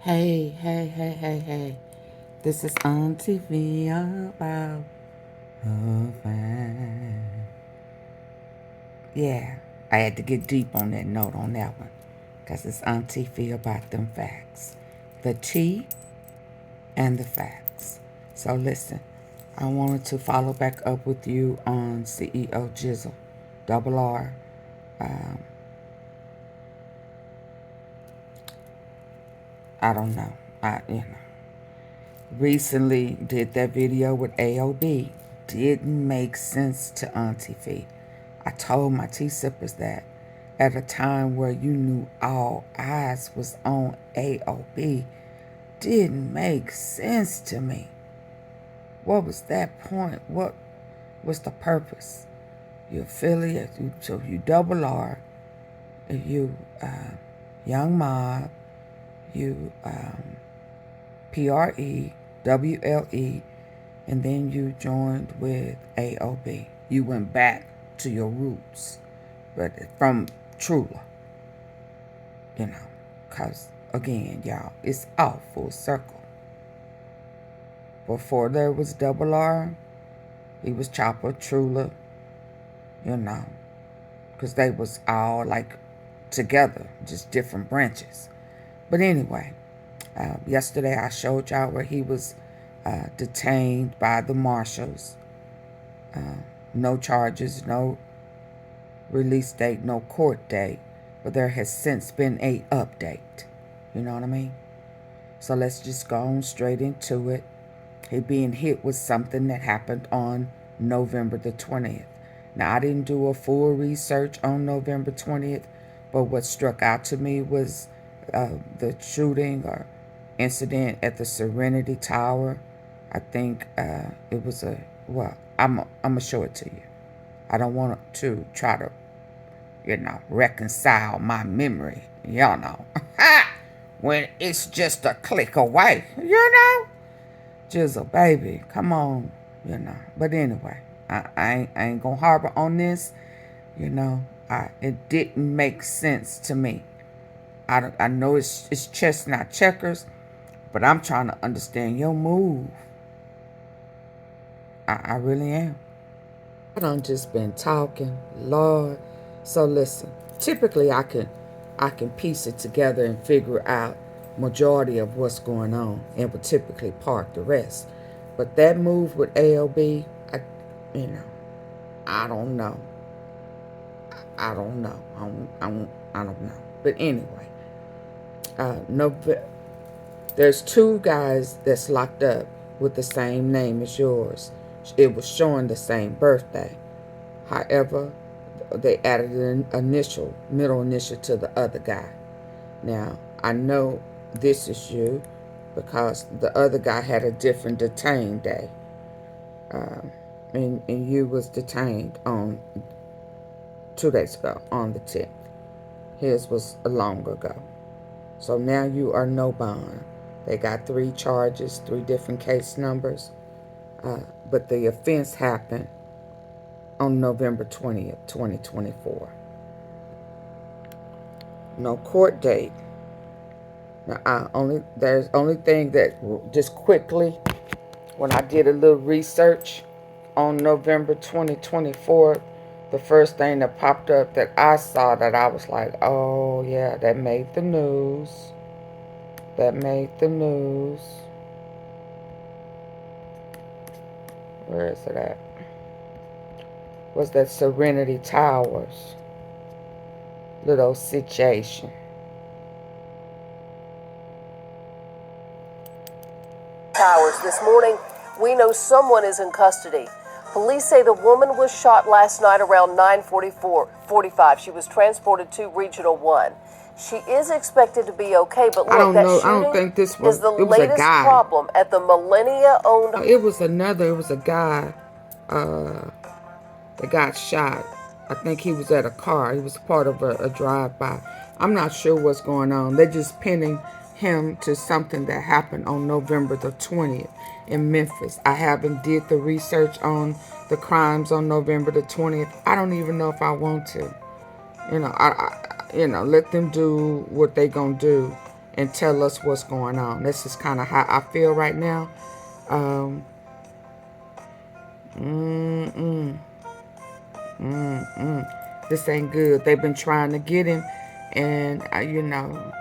Hey, hey, hey, hey, hey. This is AunTeaFee about fine. Yeah, I had to get deep on that note on that one. Because it's AunTeaFee about them facts. The tea and the facts. So listen, I wanted to follow back up with you on Ceojizzle. Double R. I don't know. Recently did that video with AOB. Didn't make sense to AunTeaFee. I told my tea sippers that at a time where you knew all eyes was on AOB. Didn't make sense to me. What was that point? What was the purpose? You affiliate, so you double R, you Young Mob, you PREWLE, and then you joined with AOB. You went back to your roots, but from Trula, because again, y'all, it's all full circle. Before there was double R, he was Chopper, Trula, because they was all like together, just different branches. But anyway, yesterday I showed y'all where he was detained by the marshals. No charges, no release date, no court date. But there has since been a update. You know what I mean? So let's just go on straight into it. He being hit with something that happened on November the 20th. Now, I didn't do a full research on November 20th, but what struck out to me was the shooting or incident at the Serenity Tower. I think it was I'm going to show it to you. I don't want to try to, reconcile my memory, y'all know. When it's just a click away, Jizzle, baby, come on, But anyway, I ain't going to harbor on this, It didn't make sense to me. I know it's chestnut checkers, but I'm trying to understand your move. I really am. I done just been talking, Lord. So listen, typically I can piece it together and figure out majority of what's going on and would typically park the rest. But that move with AOB, I don't know. I don't know. I don't know. But anyway, there's two guys that's locked up with the same name as yours. It was showing the same birthday. However, they added an middle initial to the other guy. Now, I know this is you because the other guy had a different detained day. And you was detained on 2 days ago, on the 10th. His was long ago. So now you are no bond. They got 3 charges, 3 different case numbers. But the offense happened on November 20th, 2024. No court date. Now, there's only thing that just quickly, when I did a little research on November 2024, the first thing that popped up that I saw that I was like, oh yeah, that made the news. That made the news. Where is it at? Was that Serenity Towers little situation. Towers this morning, we know someone is in custody. Police say the woman was shot last night around 9:45. She was transported to Regional 1. She is expected to be okay, but look, that shooting I don't think this was, is the it was latest a guy. problem at the millennia-owned... It was a guy that got shot. I think he was at a car. He was part of a drive-by. I'm not sure what's going on. They're just pinning him to something that happened on November the 20th in Memphis. I haven't did the research on the crimes on November the 20th. I don't even know if I want to. Let them do what they gonna do. and tell us what's going on. This is kind of how I feel right now. Um, This ain't good. They've been trying to get him, and you know,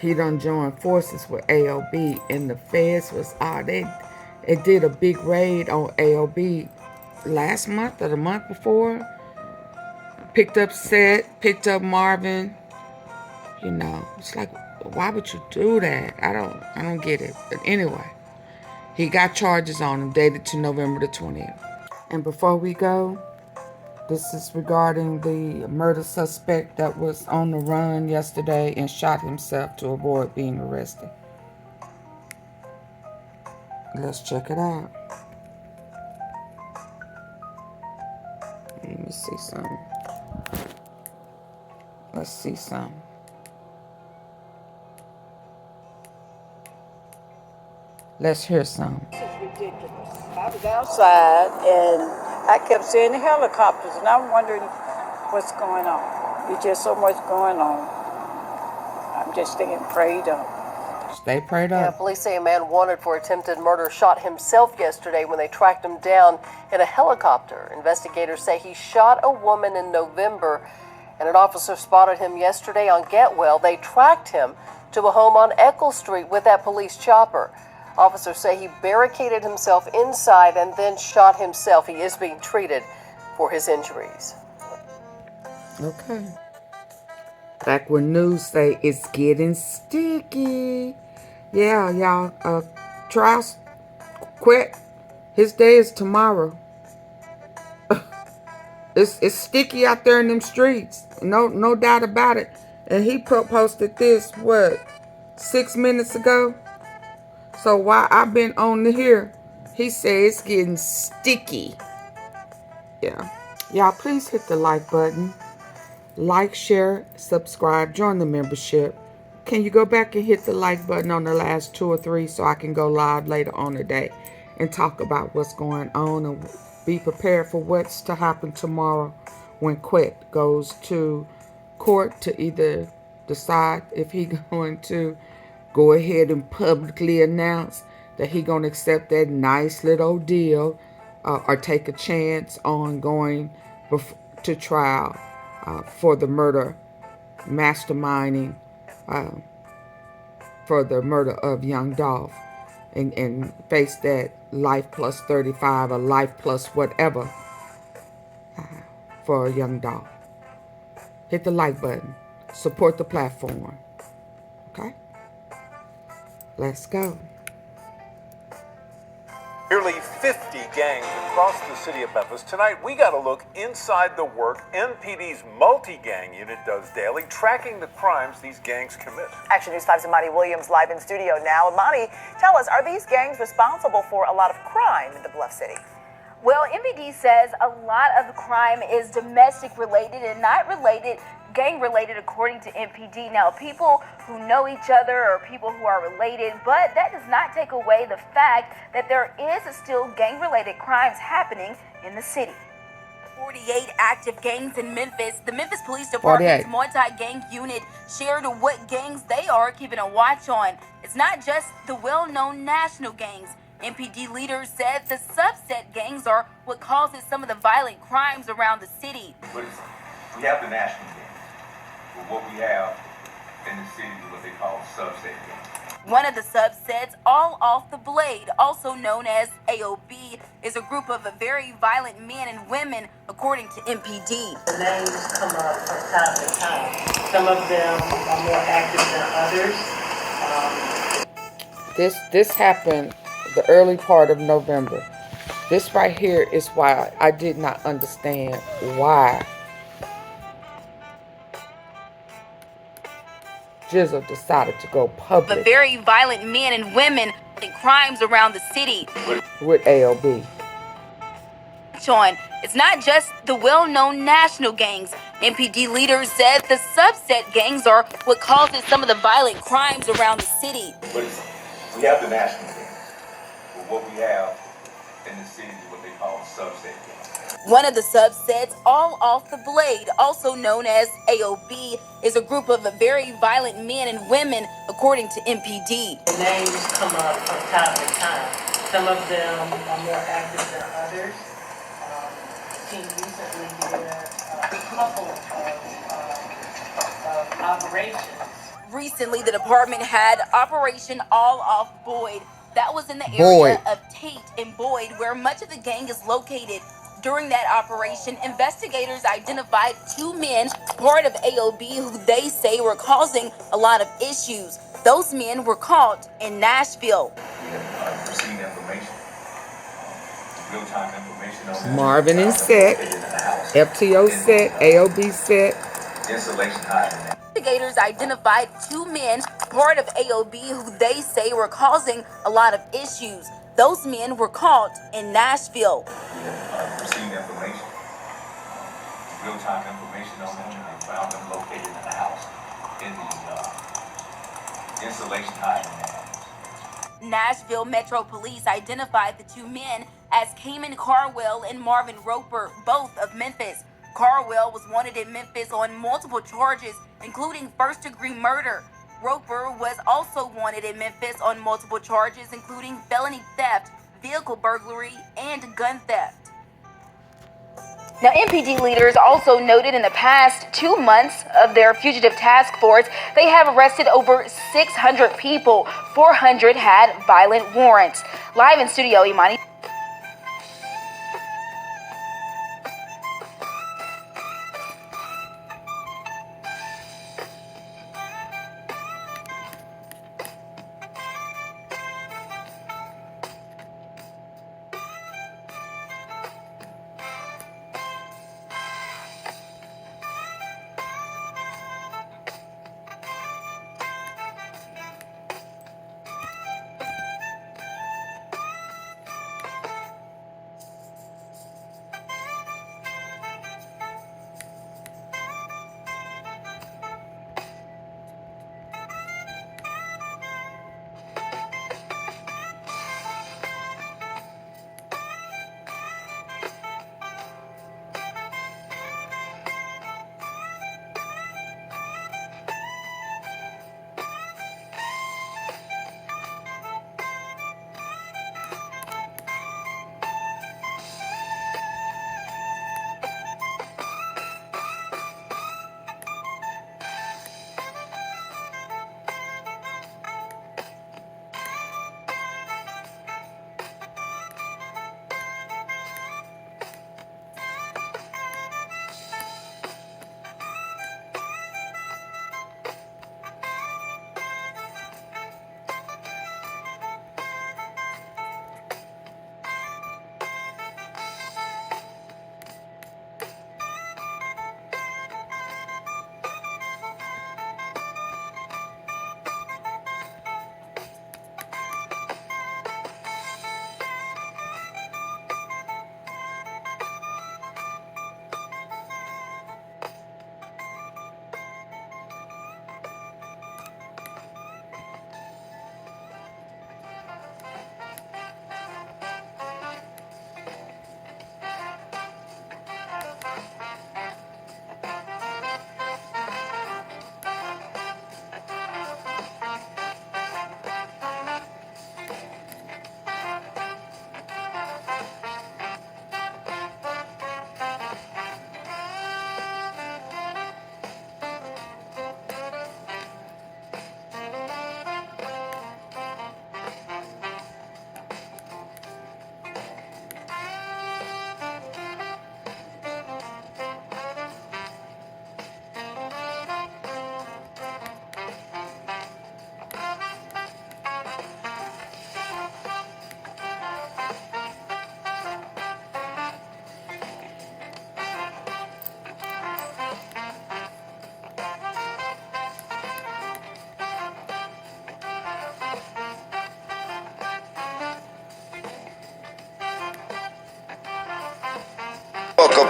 he done joined forces with AOB, and the feds was it did a big raid on AOB last month or the month before. Picked up Seth, picked up Marvin. You know, it's like, why would you do that? I don't get it. But anyway, he got charges on him dated to November the 20th. And before we go, this is regarding the murder suspect that was on the run yesterday and shot himself to avoid being arrested. Let's check it out. Let me see something. Let's see something. Let's hear some. This is ridiculous. I was outside and I kept seeing the helicopters and I'm wondering what's going on. There's just so much going on. I'm just staying prayed up. Stay prayed Yeah, up. police say a man wanted for attempted murder shot himself yesterday when they tracked him down in a helicopter. Investigators say he shot a woman in November, and an officer spotted him yesterday on Getwell. They tracked him to a home on Eccles Street with that police chopper. Officers say he barricaded himself inside and then shot himself. He is being treated for his injuries. Okay. Back when news say it's getting sticky. Yeah, y'all. Trials quit. His day is tomorrow. It's sticky out there in them streets. No doubt about it. And he posted this, 6 minutes ago? So while I've been on here, he said it's getting sticky. Yeah. Y'all, please hit the like button. Like, share, subscribe, join the membership. Can you go back and hit the like button on the last 2 or 3 so I can go live later on today and talk about what's going on and be prepared for what's to happen tomorrow when Quet goes to court to either decide if he's going to go ahead and publicly announce that he's going to accept that nice little deal or take a chance on going to trial for the murder, masterminding for the murder of YOUNGDOLPH and face that life plus 35 or life plus whatever for YOUNGDOLPH. Hit the like button. Support the platform. Okay? Let's go. Nearly 50 gangs across the city of Memphis. Tonight, we got a look inside the work MPD's multi-gang unit does daily, tracking the crimes these gangs commit. Action News 5's Imani Williams live in studio now. Imani, tell us, are these gangs responsible for a lot of crime in the Bluff City? Well, MPD says a lot of the crime is domestic related and not related, gang related, according to MPD. Now, people who know each other or people who are related, but that does not take away the fact that there is still gang related crimes happening in the city. 48 active gangs in Memphis. The Memphis Police Department's multi-gang unit shared what gangs they are keeping a watch on. It's not just the well-known national gangs. MPD leaders said the subset gangs are what causes some of the violent crimes around the city. We have the national gangs, but what we have in the city is what they call subset gangs. One of the subsets, All Off the Blade, also known as AOB, is a group of very violent men and women, according to MPD. The names come up from time to time. Some of them are more active than others. This happened the early part of November. This right here is why I did not understand why Jizzle decided to go public. The very violent men and women and crimes around the city. With AOB. It's not just the well-known national gangs. MPD leaders said the subset gangs are what causes some of the violent crimes around the city. We have the national gangs, but what we have in the city is what they call subset gangs. One of the subsets, All Off the Blade, also known as AOB, is a group of very violent men and women, according to MPD. The names come up from time to time. Some of them are more active than others. The team recently did a couple of operations. Recently, the department had Operation All Off Boyd. That was in the area of Tate and Boyd, where much of the gang is located. During that operation, investigators identified 2 men, part of AOB, who they say were causing a lot of issues. Those men were caught in Nashville. We have received information, real-time information on Marvin and Set, FTO Set, AOB Set. Installation high. Investigators identified 2 men, part of AOB, who they say were causing a lot of issues. Those men were caught in Nashville. We have received information, real-time information on them, and found them located in the house in the installation high. Nashville Metro Police identified the 2 men as Cayman Carwell and Marvin Roper, both of Memphis. Carwell was wanted in Memphis on multiple charges, including first-degree murder. Roper was also wanted in Memphis on multiple charges, including felony theft, vehicle burglary, and gun theft. Now, MPD leaders also noted in the past 2 months of their fugitive task force, they have arrested over 600 people. 400 had violent warrants. Live in studio, Imani.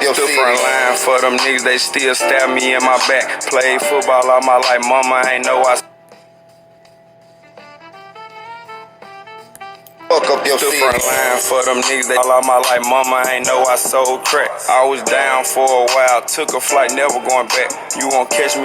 Stood front line for them niggas, they still stab me in my back. Played football all my life, mama ain't know I. Fuck up your Stood front line for them niggas, they all out my life. Mama ain't know I sold crack. I was down for a while, took a flight, never going back. You won't catch me.